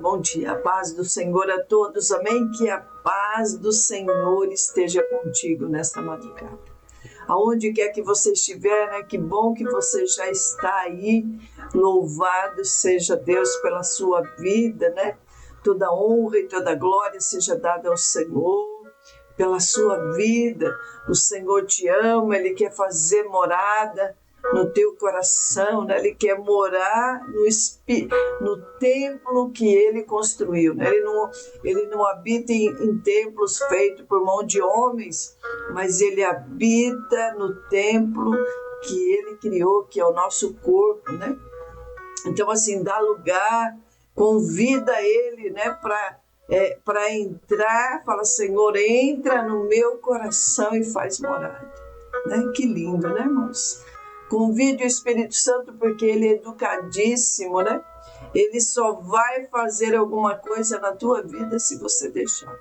Bom dia, a paz do Senhor a todos, amém? Que a paz do Senhor esteja contigo nesta madrugada. Aonde quer que você estiver, né? Que bom que você já está aí, louvado seja Deus pela sua vida, né? Toda honra e toda glória seja dada ao Senhor pela sua vida. O Senhor te ama, Ele quer fazer morada no teu coração, né? Ele quer morar no templo que Ele construiu, né? Ele não habita em templos feitos por mão de homens, mas Ele habita no templo que Ele criou, que é o nosso corpo, né? Então, assim, dá lugar, convida Ele, né, para entrar, fala, Senhor, entra no meu coração e faz morada, né? Que lindo, né, irmãos? Convide o Espírito Santo porque ele é educadíssimo, né? Ele só vai fazer alguma coisa na tua vida se você deixar.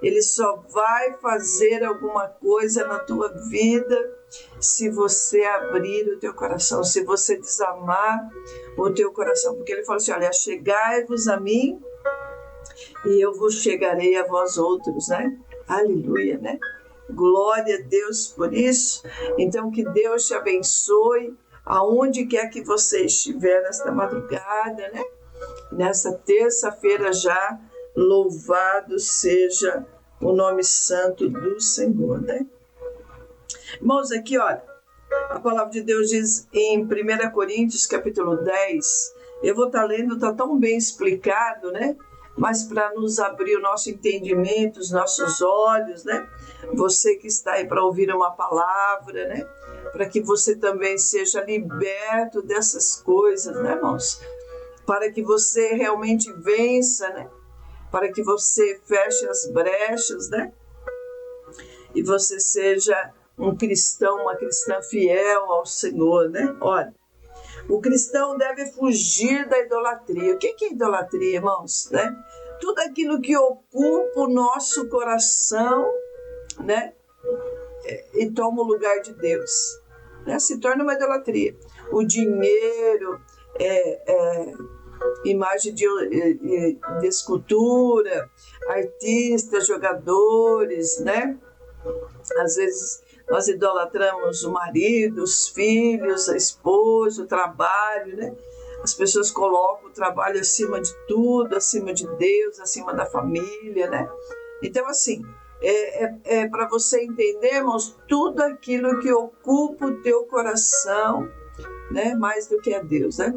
Ele só vai fazer alguma coisa na tua vida se você abrir o teu coração, se você desamar o teu coração. Porque ele fala assim, olha, chegai-vos a mim e eu vos chegarei a vós outros, né? Aleluia, né? Glória a Deus por isso. Então, que Deus te abençoe aonde quer que você estiver nesta madrugada, né? Nessa terça-feira já, louvado seja o nome santo do Senhor, né? Irmãos, aqui, olha, a palavra de Deus diz em 1 Coríntios, capítulo 10, eu vou estar lendo, está tão bem explicado, né? Mas para nos abrir o nosso entendimento, os nossos olhos, né? Você que está aí para ouvir uma palavra, né? Para que você também seja liberto dessas coisas, né, irmãos? Para que você realmente vença, né? Para que você feche as brechas, né? E você seja um cristão, uma cristã fiel ao Senhor, né? Olha, o cristão deve fugir da idolatria. O que é idolatria, irmãos? Né? Tudo aquilo que ocupa o nosso coração, né? E toma o lugar de Deus, né? Se torna uma idolatria. O dinheiro, imagem de escultura, artistas, jogadores, né? Às vezes nós idolatramos o marido, os filhos, a esposa, o trabalho, né? As pessoas colocam o trabalho acima de tudo, acima de Deus, acima da família, né? Então, assim, para você entender, irmãos, tudo aquilo que ocupa o teu coração, né? Mais do que a Deus, né?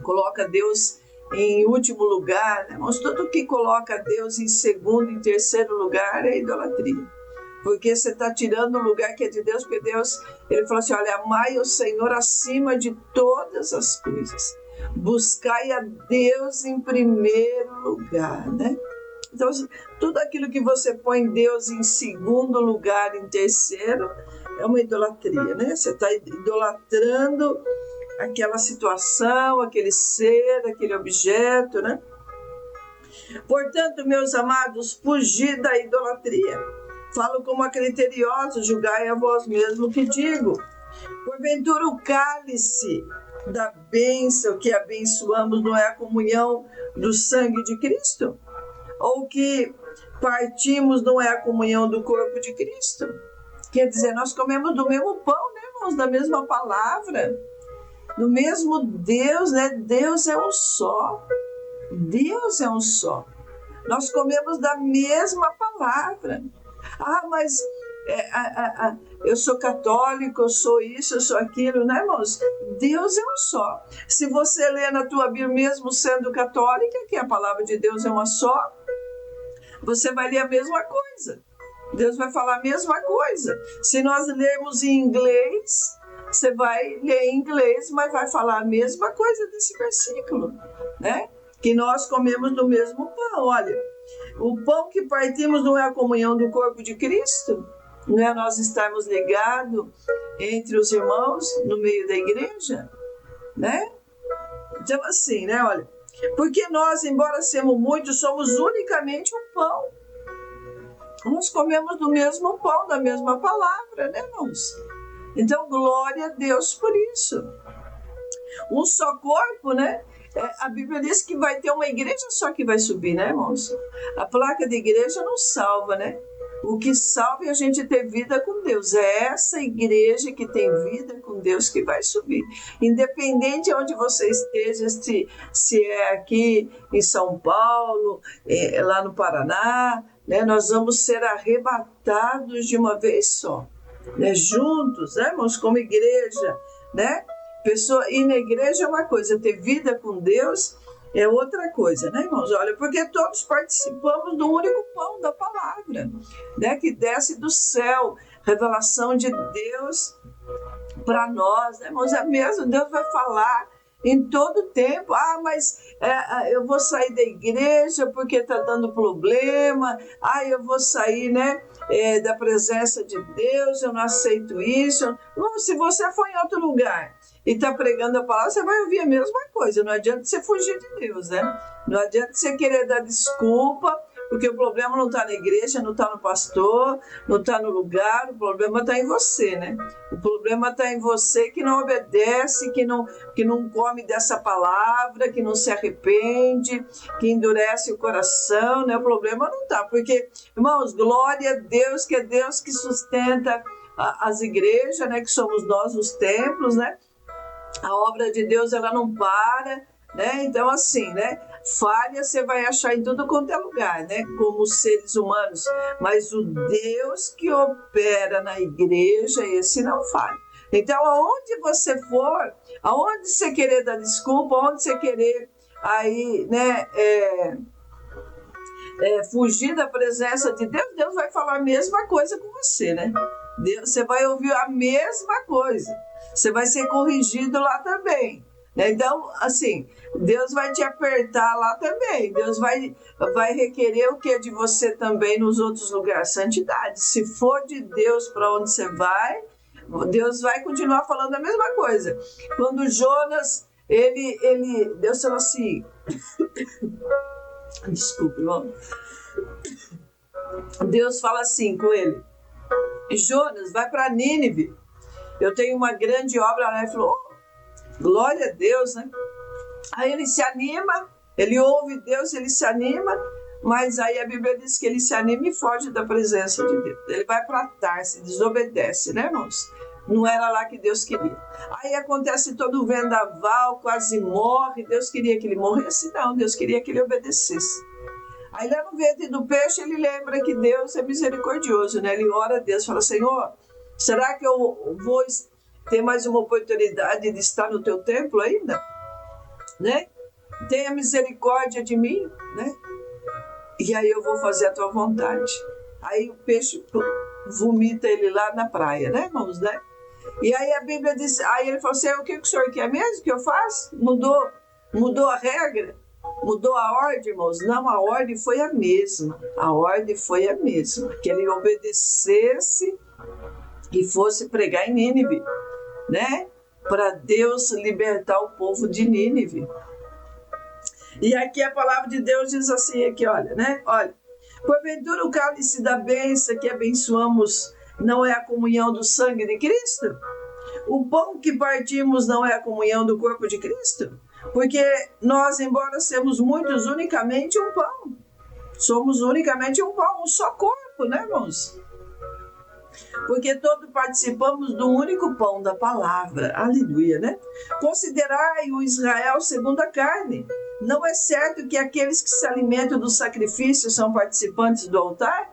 Coloca Deus em último lugar, né? Irmãos, tudo que coloca Deus em segundo, em terceiro lugar é idolatria. Porque você está tirando o lugar que é de Deus, porque Deus, ele falou assim, olha, amai o Senhor acima de todas as coisas. Buscai a Deus em primeiro lugar, né? Então, tudo aquilo que você põe Deus em segundo lugar, em terceiro, é uma idolatria, né? Você está idolatrando aquela situação, aquele ser, aquele objeto, né? Portanto, meus amados, fugir da idolatria. Falo como a criteriosa, julgai a vós mesmo o que digo. Porventura o cálice da bênção que abençoamos não é a comunhão do sangue de Cristo? Ou que partimos não é a comunhão do corpo de Cristo? Quer dizer, nós comemos do mesmo pão, né, irmãos? Da mesma palavra, do mesmo Deus, né? Deus é um só. Deus é um só. Nós comemos da mesma palavra. Ah, mas eu sou católico, eu sou isso, eu sou aquilo, né, irmãos? Deus é um só. Se você lê na tua Bíblia, mesmo sendo católica, que a palavra de Deus é uma só, você vai ler a mesma coisa. Deus vai falar a mesma coisa. Se nós lermos em inglês, você vai ler em inglês, mas vai falar a mesma coisa desse versículo, né? Que nós comemos do mesmo pão. Olha, o pão que partimos não é a comunhão do corpo de Cristo? Não é nós estarmos ligados entre os irmãos no meio da igreja? Né? Então, assim, né? Olha, porque nós, embora sejamos muitos, somos unicamente um pão. Nós comemos do mesmo pão, da mesma palavra, né, irmãos? Então, glória a Deus por isso. Um só corpo, né? A Bíblia diz que vai ter uma igreja só que vai subir, né, irmãos? A placa de igreja não salva, né? O que salva é a gente ter vida com Deus. É essa igreja que tem vida com Deus que vai subir. Independente de onde você esteja, se é aqui em São Paulo, lá no Paraná, né, nós vamos ser arrebatados de uma vez só, né, juntos, né, irmãos, como igreja, né? Ir na igreja é uma coisa, ter vida com Deus é outra coisa, né, irmãos? Olha, porque todos participamos do único pão da palavra, né, que desce do céu, revelação de Deus para nós, né, irmãos? É mesmo, Deus vai falar em todo tempo. Mas eu vou sair da igreja porque está dando problema. Eu vou sair, né, da presença de Deus, eu não aceito isso. Não, se você for em outro lugar e está pregando a palavra, você vai ouvir a mesma coisa. Não adianta você fugir de Deus, né? Não adianta você querer dar desculpa, porque o problema não está na igreja, não está no pastor, não está no lugar, o problema está em você, né? O problema está em você que não obedece, que não come dessa palavra, que não se arrepende, que endurece o coração, né? O problema não está, porque, irmãos, glória a Deus, que é Deus que sustenta as igrejas, né? Que somos nós os templos, né? A obra de Deus, ela não para, né? Então, assim, né? Falha você vai achar em tudo quanto é lugar, né? Como seres humanos. Mas o Deus que opera na igreja, esse não falha. Então, aonde você for, aonde você querer dar desculpa, aonde você querer aí, né? Fugir da presença de Deus, Deus vai falar a mesma coisa com você, né? Você vai ouvir a mesma coisa. Você vai ser corrigido lá também. Então, assim, Deus vai te apertar lá também. Deus vai requerer o que é de você também nos outros lugares. Santidade. Se for de Deus para onde você vai, Deus vai continuar falando a mesma coisa. Quando Jonas, Deus falou assim... Desculpe, irmão. Deus fala assim com ele: Jonas, vai para Nínive. Eu tenho uma grande obra lá. Ele falou, glória a Deus, né? Aí ele se anima, ele ouve Deus, ele se anima, mas aí a Bíblia diz que ele se anima e foge da presença de Deus. Ele vai para Tarse, desobedece, né, irmãos? Não era lá que Deus queria. Aí acontece todo o vendaval, quase morre. Deus queria que ele morresse? Não, Deus queria que ele obedecesse. Aí lá no ventre do peixe ele lembra que Deus é misericordioso, né? Ele ora a Deus, fala, Senhor, será que eu vou ter mais uma oportunidade de estar no teu templo ainda? Né? Tenha misericórdia de mim, né? E aí eu vou fazer a tua vontade. Aí o peixe vomita ele lá na praia, né, irmãos, né? E aí a Bíblia diz, aí ele falou assim, o que o senhor quer mesmo que eu faça? Mudou a regra? Mudou a ordem, irmãos? Não, a ordem foi a mesma. A ordem foi a mesma. Que ele obedecesse e fosse pregar em Nínive, né? Para Deus libertar o povo de Nínive. E aqui a palavra de Deus diz assim, aqui, olha, né? Olha, porventura o cálice da bênção que abençoamos não é a comunhão do sangue de Cristo? O pão que partimos não é a comunhão do corpo de Cristo? Porque nós, embora sejamos muitos, unicamente um pão. Somos unicamente um pão, um só corpo, né, irmãos? Porque todos participamos do único pão da palavra. Aleluia, né? Considerai o Israel segundo a carne. Não é certo que aqueles que se alimentam do sacrifício são participantes do altar?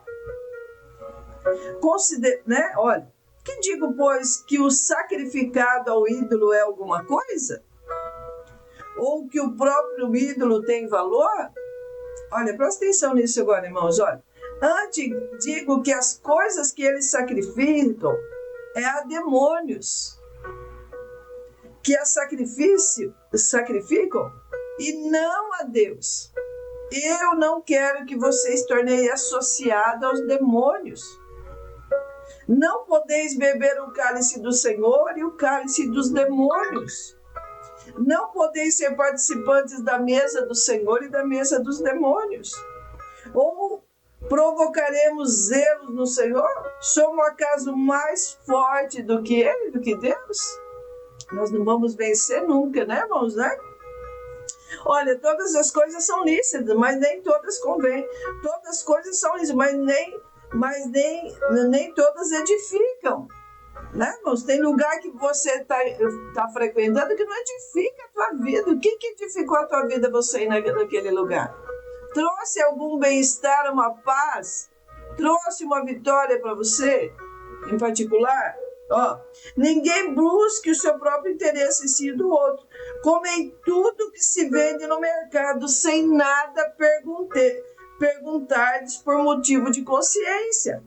Né? Olha, que digo, pois, que o sacrificado ao ídolo é alguma coisa? Ou que o próprio ídolo tem valor? Olha, presta atenção nisso agora, irmãos. Olha, antes digo que as coisas que eles sacrificam é a demônios, que a sacrificam e não a Deus. Eu não quero que vocês tornem associados aos demônios. Não podeis beber o cálice do Senhor e o cálice dos demônios. Não podeis ser participantes da mesa do Senhor e da mesa dos demônios. Ou provocaremos zelos no Senhor? Somos acaso mais forte do que Ele, do que Deus? Nós não vamos vencer nunca, né, irmãos, né? Olha, todas as coisas são lícitas, mas nem todas convêm. Todas as coisas são lícitas, mas nem todas edificam. Né, irmãos? Tem lugar que você está frequentando que não edifica a tua vida. O que edificou a tua vida você ir naquele lugar? Trouxe algum bem-estar, uma paz? Trouxe uma vitória para você, em particular? Ninguém busque o seu próprio interesse, sim do outro. Como em tudo que se vende no mercado, sem nada perguntardes por motivo de consciência,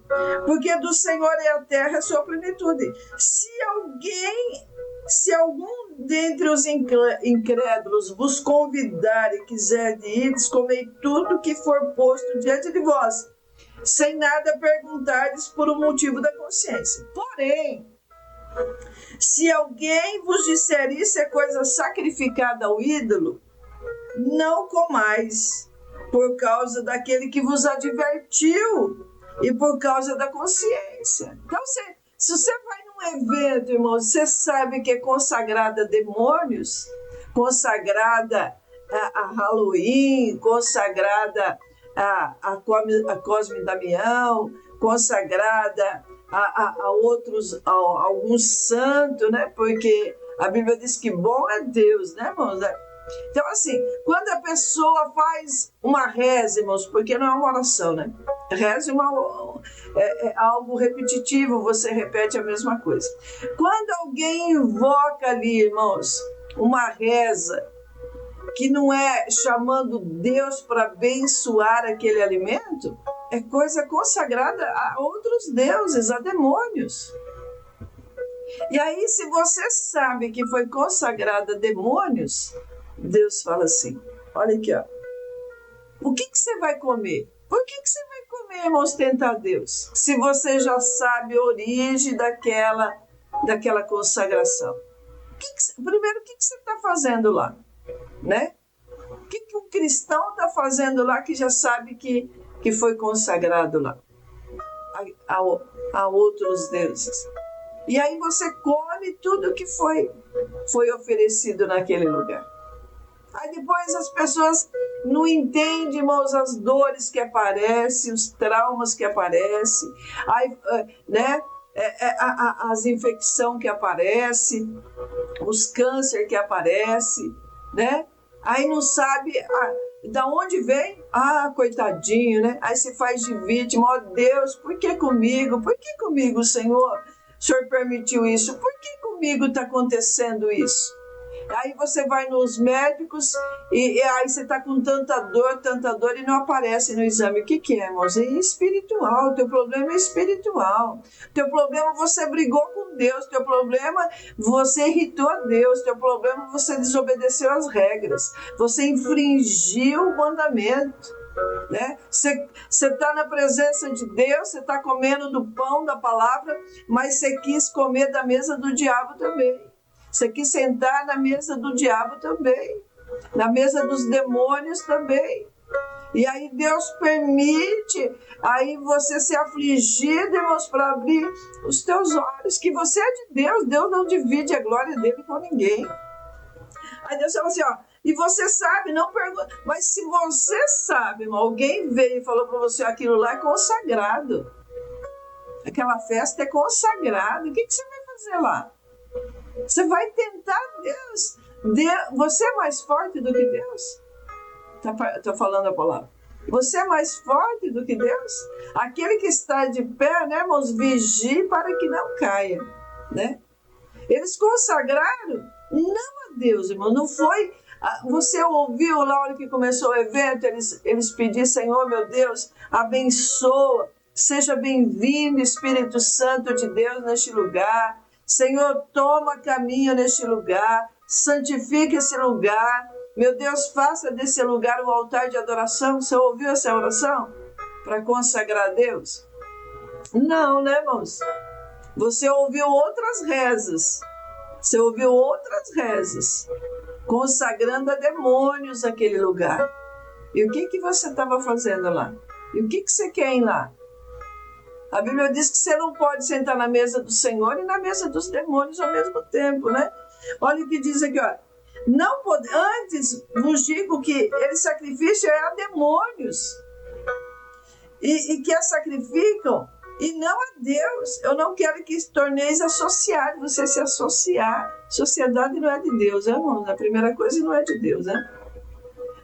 porque do Senhor é a terra a sua plenitude. Se algum dentre os incrédulos vos convidar e quiser de ir, comei tudo que for posto diante de vós, sem nada perguntardes por um motivo da consciência. Porém, se alguém vos disser isso é coisa sacrificada ao ídolo, não comais, por causa daquele que vos advertiu e por causa da consciência. Então, se você vai num evento, irmão, você sabe que é consagrada a demônios, consagrada a Halloween, consagrada a Cosme Damião, consagrada a alguns santos, né? Porque a Bíblia diz que bom é Deus, né, irmãos? Então, assim, quando a pessoa faz uma reza, irmãos, porque não é uma oração, né? Reza é algo repetitivo, você repete a mesma coisa. Quando alguém invoca ali, irmãos, uma reza que não é chamando Deus para abençoar aquele alimento, é coisa consagrada a outros deuses, a demônios. E aí, se você sabe que foi consagrada a demônios, Deus fala assim, olha aqui, o que você vai comer? Por que você vai comer, irmãos, tentar Deus? Se você já sabe a origem daquela consagração. Primeiro, o que você está fazendo lá? Né? O que o cristão está fazendo lá que já sabe que foi consagrado lá? A outros deuses. E aí você come tudo que foi oferecido naquele lugar. Aí depois as pessoas não entendem, irmãos, as dores que aparecem, os traumas que aparecem, aí, né? As infecções que aparecem, os câncer que aparecem, né? Aí não sabe da onde vem, coitadinho, né? Aí se faz de vítima, Deus, por que comigo? Por que comigo, Senhor? O Senhor permitiu isso, por que comigo está acontecendo isso? Aí você vai nos médicos e aí você está com tanta dor e não aparece no exame. O que é, irmãos? É espiritual, teu problema é espiritual. Teu problema você brigou com Deus, teu problema você irritou a Deus, teu problema você desobedeceu as regras, você infringiu o mandamento. Né? Você está na presença de Deus, você está comendo do pão da palavra, mas você quis comer da mesa do diabo também. Você quis sentar na mesa do diabo também, na mesa dos demônios também. E aí Deus permite aí você ser afligido, irmãos, para abrir os teus olhos, que você é de Deus, Deus não divide a glória dele com ninguém. Aí Deus fala assim, e você sabe, não pergunta, mas se você sabe, irmão, alguém veio e falou para você, aquilo lá é consagrado, aquela festa é consagrada, o que você vai fazer lá? Você vai tentar Deus. Você é mais forte do que Deus? Estou falando a palavra. Você é mais forte do que Deus? Aquele que está de pé, né, irmãos, vigie para que não caia. Né? Eles consagraram não a Deus, irmão. Não foi... Você ouviu lá na hora que começou o evento, eles pediram, Senhor, meu Deus, abençoa. Seja bem-vindo, Espírito Santo de Deus, neste lugar. Senhor, toma caminho neste lugar, santifica esse lugar. Meu Deus, faça desse lugar um altar de adoração. Você ouviu essa oração? Para consagrar a Deus? Não, né, irmãos? Você ouviu outras rezas. Você ouviu outras rezas, consagrando a demônios aquele lugar. E o que você estava fazendo lá? E o que você quer ir lá? A Bíblia diz que você não pode sentar na mesa do Senhor e na mesa dos demônios ao mesmo tempo, né? Olha o que diz aqui, Não pode, antes vos digo que ele sacrifício é a demônios e que a sacrificam e não a Deus. Eu não quero que torneis associados, você se associar. Sociedade não é de Deus, irmão. A primeira coisa não é de Deus, né?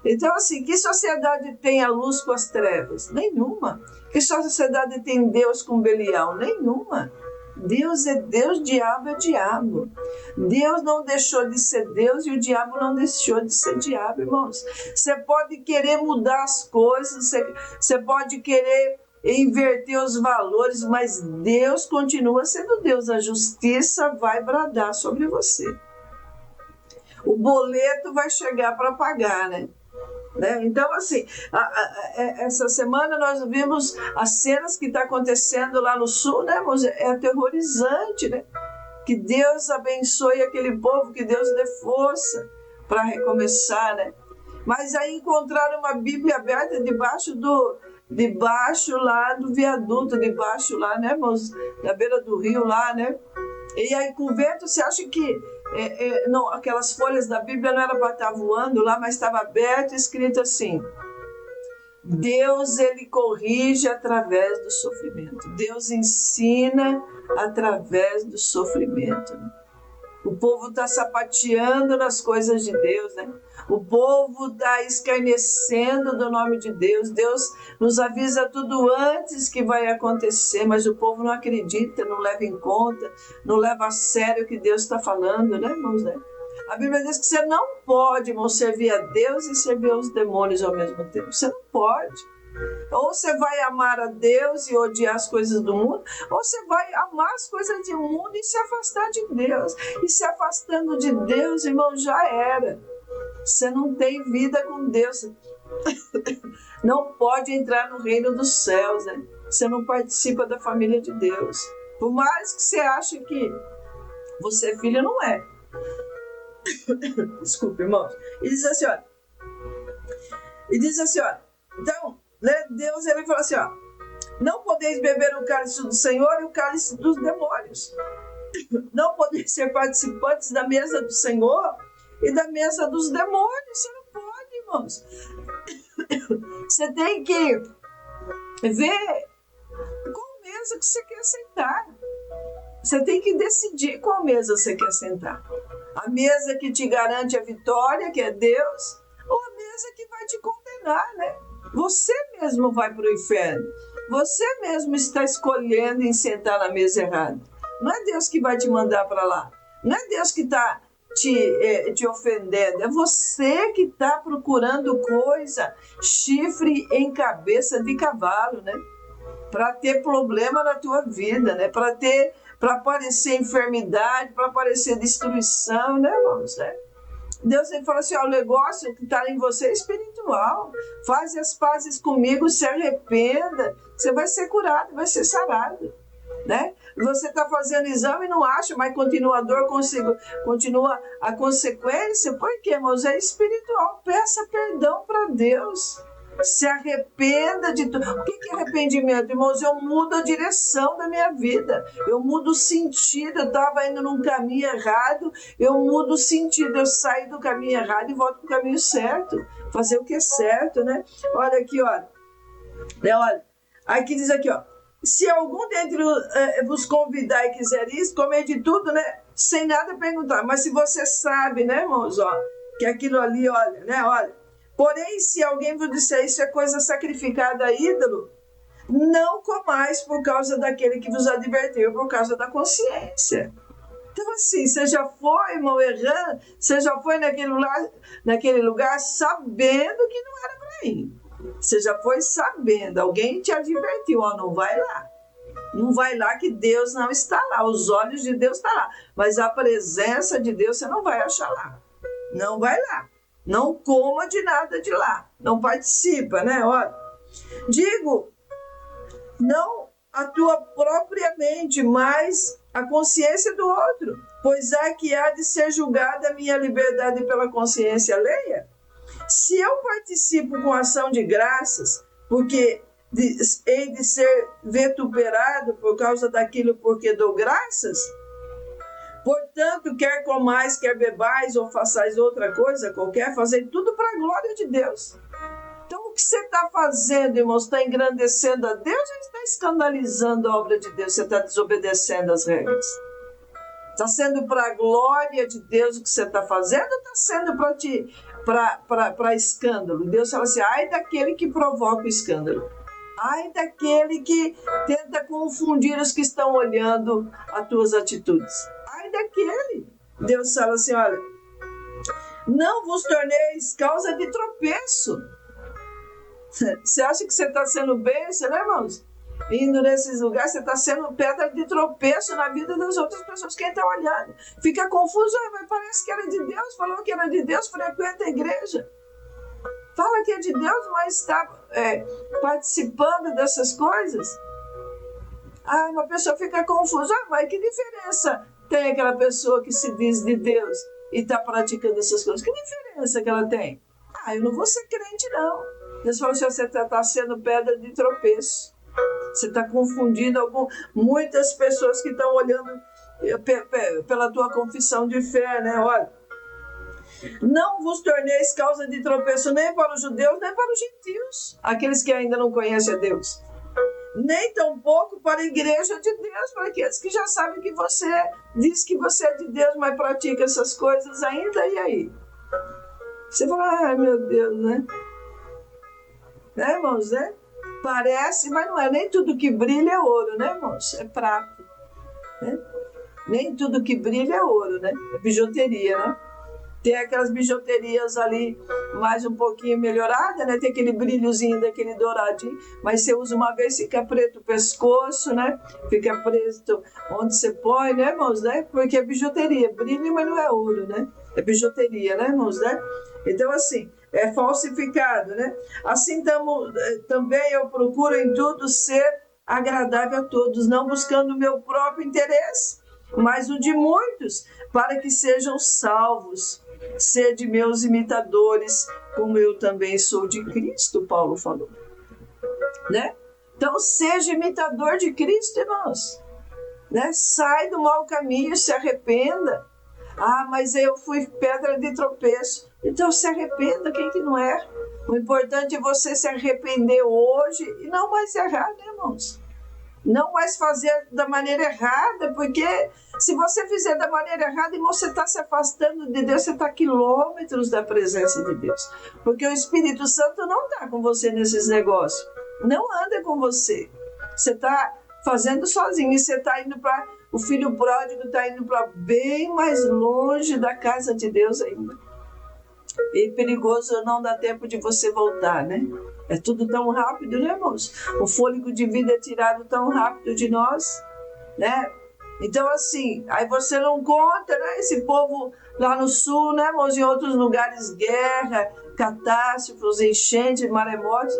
Então, assim, que sociedade tem a luz com as trevas? Nenhuma. Que sociedade tem Deus com Belial? Nenhuma. Deus é Deus, diabo é diabo. Deus não deixou de ser Deus e o diabo não deixou de ser diabo, irmãos. Você pode querer mudar as coisas, você pode querer inverter os valores, mas Deus continua sendo Deus. A justiça vai bradar sobre você. O boleto vai chegar para pagar, né? Então, assim, essa semana nós vimos as cenas que estão acontecendo lá no sul, né, irmãos? É aterrorizante, né? Que Deus abençoe aquele povo, que Deus dê força para recomeçar, né? Mas aí encontraram uma Bíblia aberta debaixo lá do viaduto, debaixo lá, né, irmãos? Na beira do rio lá, né? E aí com o vento, você acha que não, aquelas folhas da Bíblia não era para estar voando lá, mas estava aberto, escrito assim: Deus, ele corrige através do sofrimento. Deus ensina através do sofrimento. O povo está sapateando nas coisas de Deus, né? O povo está escarnecendo do nome de Deus. Deus nos avisa tudo antes que vai acontecer, mas o povo não acredita, não leva em conta, não leva a sério o que Deus está falando, né, irmãos? Né? A Bíblia diz que você não pode, irmão, servir a Deus e servir aos demônios ao mesmo tempo. Você não pode. Ou você vai amar a Deus e odiar as coisas do mundo, ou você vai amar as coisas do mundo e se afastar de Deus. E se afastando de Deus, irmão, já era. Você não tem vida com Deus. Não pode entrar no reino dos céus, né? Você não participa da família de Deus. Por mais que você ache que você é filho, não é. Desculpe, irmãos. E diz assim, ó. Então, né, Deus, ele falou assim, ó: não podeis beber o cálice do Senhor e o cálice dos demônios. Não podeis ser participantes da mesa do Senhor e da mesa dos demônios. Você não pode, irmãos. Você tem que ver qual mesa que você quer sentar. Você tem que decidir qual mesa você quer sentar. A mesa que te garante a vitória, que é Deus, ou a mesa que vai te condenar, né? Você mesmo vai para o inferno. Você mesmo está escolhendo em sentar na mesa errada. Não é Deus que vai te mandar para lá. Não é Deus que está te ofendendo. É você que está procurando coisa, chifre em cabeça de cavalo, né? Para ter problema na tua vida, né? Para aparecer enfermidade, para aparecer destruição, né, irmãos? Né? Deus ele fala assim, ó, o negócio que está em você é espiritual. Faz as pazes comigo, se arrependa. Você vai ser curado, vai ser sarado. Né? Você está fazendo exame e não acha, mas continua a dor, continua a consequência. Por quê, irmãos? É espiritual. Peça perdão para Deus. Se arrependa de tudo. O que é arrependimento, irmãos? Eu mudo a direção da minha vida. Eu mudo o sentido. Eu estava indo num caminho errado. Eu mudo o sentido. Eu saio do caminho errado e volto para o caminho certo. Fazer o que é certo, né? Olha aqui, ó. Olha. Aqui diz aqui, ó. Se algum dentre vos convidar e quiser isso, comer de tudo, né? Sem nada perguntar. Mas se você sabe, né, irmãos, ó, que aquilo ali, olha, né, olha. Porém, se alguém vos disser isso é coisa sacrificada a ídolo, não comais por causa daquele que vos advertiu, por causa da consciência. Então, assim, você já foi, irmão, errando, você já foi naquele lugar sabendo que não era para ir. Você já foi sabendo, alguém te advertiu, ó, não vai lá. Não vai lá que Deus não está lá, os olhos de Deus estão lá. Mas a presença de Deus você não vai achar lá. Não vai lá. Não coma de nada de lá. Não participa, né? Olha, digo, não a tua própria mente, mas a consciência do outro. Pois é que há de ser julgada a minha liberdade pela consciência alheia. Se eu participo com ação de graças, porque hei de ser vituperado por causa daquilo porque dou graças, Portanto, quer comais, quer bebais, ou façais outra coisa qualquer, fazei tudo para a glória de Deus. Então, o que você está fazendo, irmãos? Está engrandecendo a Deus ou está escandalizando a obra de Deus? Você está desobedecendo as regras? Está sendo para a glória de Deus o que você está fazendo ou está sendo para escândalo? Deus fala assim, ai daquele que provoca o escândalo. Ai daquele que tenta confundir os que estão olhando as tuas atitudes. Ai daquele. Deus fala assim, olha, não vos torneis causa de tropeço. Você acha que você está sendo bênção, né, irmãos? Indo nesses lugares, você está sendo pedra de tropeço na vida das outras pessoas. Quem está olhando fica confuso, mas parece que era de Deus, falou que era de Deus, frequenta a igreja. Fala que é de Deus, mas está participando dessas coisas. Uma pessoa fica confusa, mas que diferença tem aquela pessoa que se diz de Deus e está praticando essas coisas? Que diferença que ela tem? Eu não vou ser crente, não. Deus falou assim, você está sendo pedra de tropeço. Você está confundindo muitas pessoas que estão olhando pela tua confissão de fé, né? Olha, não vos torneis causa de tropeço nem para os judeus, nem para os gentios, aqueles que ainda não conhecem a Deus. Nem tampouco para a igreja de Deus, para aqueles que já sabem que você diz que você é de Deus, mas pratica essas coisas ainda, e aí? Você fala, meu Deus, né? Né, irmãos, né? Parece, mas não é. Nem tudo que brilha é ouro, né, irmãos? É prata. Né? Nem tudo que brilha é ouro, né? É bijuteria, né? Tem aquelas bijuterias ali mais um pouquinho melhorada, né? Tem aquele brilhozinho daquele douradinho, mas você usa uma vez, fica preto o pescoço, né? Fica preto onde você põe, né, irmãos, né? Porque é bijuteria, brilha, mas não é ouro, né? É bijuteria, né, irmãos, né? Então, assim, é falsificado, né? Assim também eu procuro em tudo ser agradável a todos, não buscando o meu próprio interesse, mas o de muitos, para que sejam salvos. Sede meus imitadores, como eu também sou de Cristo, Paulo falou. Né? Então, seja imitador de Cristo, irmãos. Né? Sai do mau caminho, se arrependa. Mas eu fui pedra de tropeço. Então, se arrependa, quem que não é? O importante é você se arrepender hoje e não mais errar, né, irmãos? Não mais fazer da maneira errada, porque se você fizer da maneira errada, irmão, você está se afastando de Deus, você está a quilômetros da presença de Deus. Porque o Espírito Santo não está com você nesses negócios. Não anda com você. Você está fazendo sozinho e você está indo para... O filho pródigo está indo para bem mais longe da casa de Deus ainda. E perigoso não dá tempo de você voltar, né? É tudo tão rápido, né, irmãos? O fôlego de vida é tirado tão rápido de nós, né? Então, assim, aí você não conta, né? Esse povo lá no sul, né, irmãos? Em outros lugares, guerra, catástrofes, enchentes, maremotos.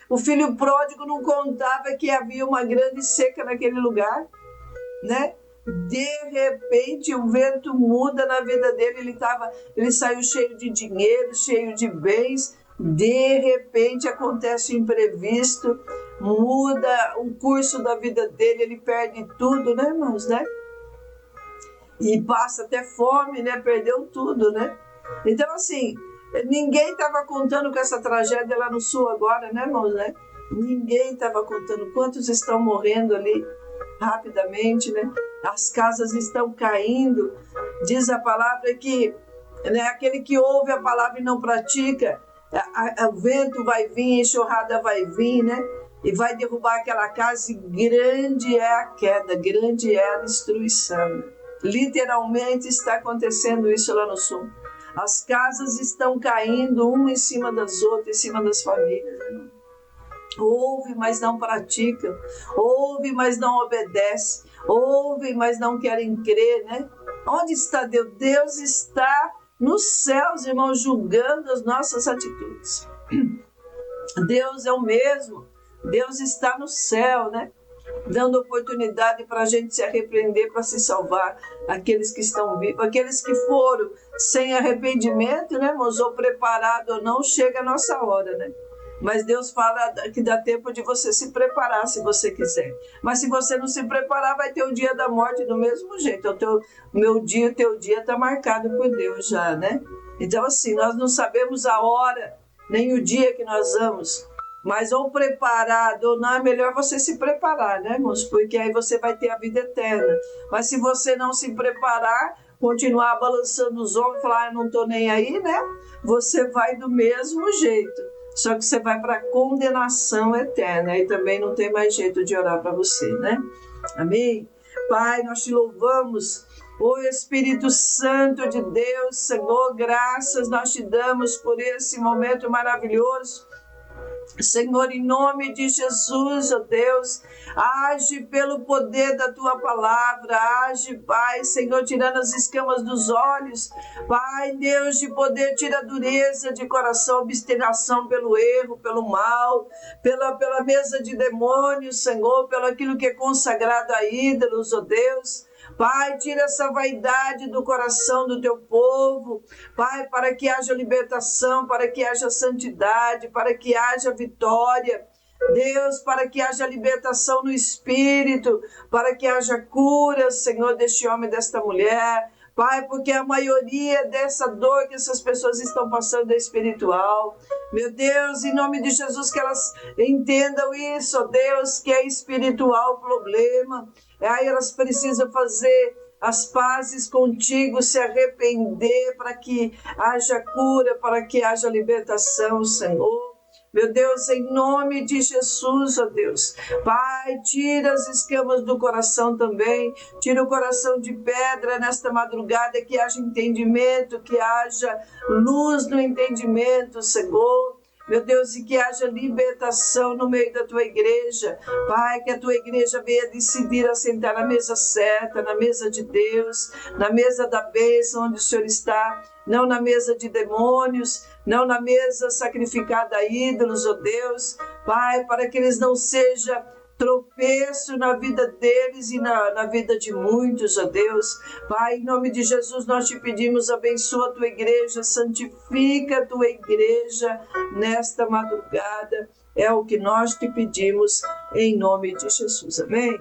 O filho pródigo não contava que havia uma grande seca naquele lugar, né? De repente o vento muda na vida dele, ele saiu cheio de dinheiro, cheio de bens. De repente acontece o imprevisto, muda o curso da vida dele, ele perde tudo, né, irmãos, né? E passa até fome, né? Perdeu tudo, né? Então, assim, ninguém estava contando com essa tragédia lá no sul agora, né, irmãos, né? Ninguém estava contando quantos estão morrendo ali rapidamente, né? As casas estão caindo. Diz a palavra que, né, aquele que ouve a palavra e não pratica, o vento vai vir, a enxurrada vai vir, né? E vai derrubar aquela casa, e grande é a queda, grande é a destruição. Literalmente está acontecendo isso lá no sul. As casas estão caindo uma em cima das outras, em cima das famílias, né? Ouve, mas não praticam. Ouve, mas não obedece. Ouve, mas não querem crer, né? Onde está Deus? Deus está nos céus, irmãos, julgando as nossas atitudes. Deus é o mesmo. Deus está no céu, né? Dando oportunidade para a gente se arrepender, para se salvar. Aqueles que estão vivos, aqueles que foram sem arrependimento, né, irmãos? Ou preparado ou não, chega a nossa hora, né? Mas Deus fala que dá tempo de você se preparar, se você quiser. Mas se você não se preparar, vai ter o dia da morte do mesmo jeito. O teu dia está marcado por Deus já, né? Então, assim, nós não sabemos a hora, nem o dia que nós vamos. Mas ou preparado ou não, é melhor você se preparar, né, irmãos? Porque aí você vai ter a vida eterna. Mas se você não se preparar, continuar balançando os ombros e falar, não estou nem aí, né? Você vai do mesmo jeito. Só que você vai para a condenação eterna. E também não tem mais jeito de orar para você, né? Amém? Pai, nós te louvamos. Ô Espírito Santo de Deus, Senhor, graças nós te damos por esse momento maravilhoso. Senhor, em nome de Jesus, ó Deus, age pelo poder da tua palavra, age, Pai, Senhor, tirando as escamas dos olhos, Pai, Deus de poder, tira a dureza de coração, obstinação pelo erro, pelo mal, pela mesa de demônios, Senhor, pelo aquilo que é consagrado a ídolos, ó Deus. Pai, tira essa vaidade do coração do teu povo, Pai, para que haja libertação, para que haja santidade, para que haja vitória. Deus, para que haja libertação no espírito, para que haja cura, Senhor, deste homem e desta mulher. Pai, porque a maioria dessa dor que essas pessoas estão passando é espiritual. Meu Deus, em nome de Jesus, que elas entendam isso, ó Deus, que é espiritual o problema. Aí elas precisam fazer as pazes contigo, se arrepender para que haja cura, para que haja libertação, Senhor. Meu Deus, em nome de Jesus, ó Deus, Pai, tira as escamas do coração também, tira o coração de pedra nesta madrugada, que haja entendimento, que haja luz no entendimento, Senhor. Meu Deus, e que haja libertação no meio da tua igreja. Pai, que a tua igreja venha decidir a sentar na mesa certa, na mesa de Deus, na mesa da bênção onde o Senhor está, não na mesa de demônios, não na mesa sacrificada a ídolos, ó Deus. Pai, para que eles não sejam tropeço na vida deles e na vida de muitos, ó Deus. Pai, em nome de Jesus, nós te pedimos, abençoa a tua igreja, santifica a tua igreja nesta madrugada. É o que nós te pedimos, em nome de Jesus. Amém?